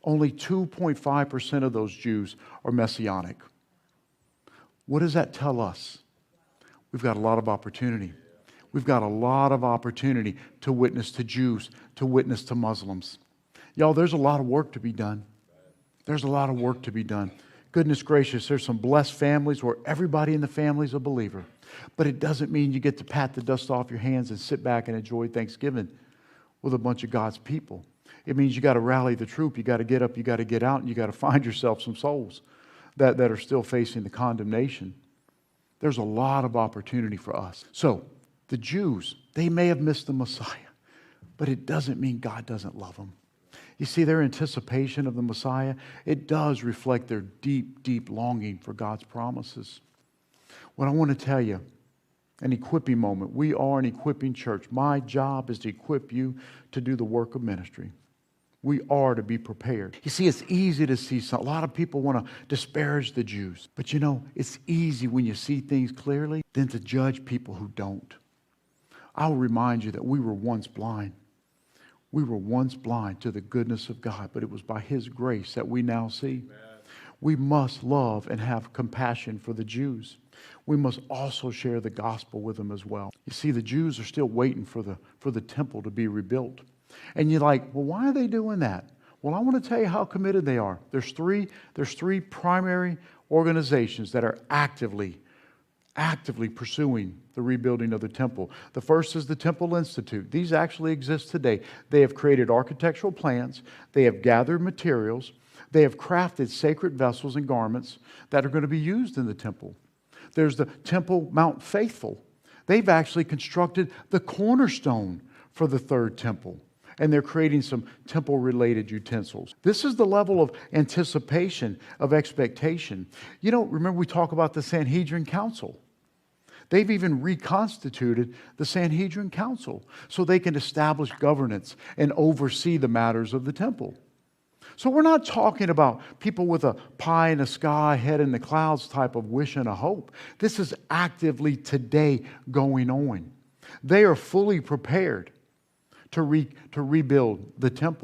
Only 2.5% of those Jews are Messianic. What does that tell us? We've got a lot of opportunity. We've got a lot of opportunity to witness to Jews, to witness to Muslims. Y'all, there's a lot of work to be done. There's a lot of work to be done. Goodness gracious, there's some blessed families where everybody in the family is a believer. But it doesn't mean you get to pat the dust off your hands and sit back and enjoy Thanksgiving with a bunch of God's people. It means you got to rally the troop. You got to get up, you got to get out, and you got to find yourself some souls that are still facing the condemnation. There's a lot of opportunity for us. So, the Jews, they may have missed the Messiah, but it doesn't mean God doesn't love them. You see, their anticipation of the Messiah, it does reflect their deep, deep longing for God's promises. What I want to tell you, an equipping moment. We are an equipping church. My job is to equip you to do the work of ministry. We are to be prepared. You see, it's easy to see a lot of people want to disparage the Jews. But you know, it's easy when you see things clearly than to judge people who don't. I'll remind you that we were once blind. We were once blind to the goodness of God, but it was by His grace that we now see. Amen. We must love and have compassion for the Jews. We must also share the gospel with them as well. You see, the Jews are still waiting for the temple to be rebuilt. And you're like, well, why are they doing that? Well, I want to tell you how committed they are. There's three primary organizations that are actively pursuing the rebuilding of the temple. The first is the Temple Institute. These actually exist today. They have created architectural plans. They have gathered materials. They have crafted sacred vessels and garments that are going to be used in the temple. There's the Temple Mount Faithful. They've actually constructed the cornerstone for the third temple. And they're creating some temple-related utensils. This is the level of anticipation, of expectation. You know, remember we talk about the Sanhedrin Council. They've even reconstituted the Sanhedrin Council so they can establish governance and oversee the matters of the temple. So we're not talking about people with a pie in the sky, head in the clouds type of wish and a hope. This is actively today going on. They are fully prepared to rebuild the temple.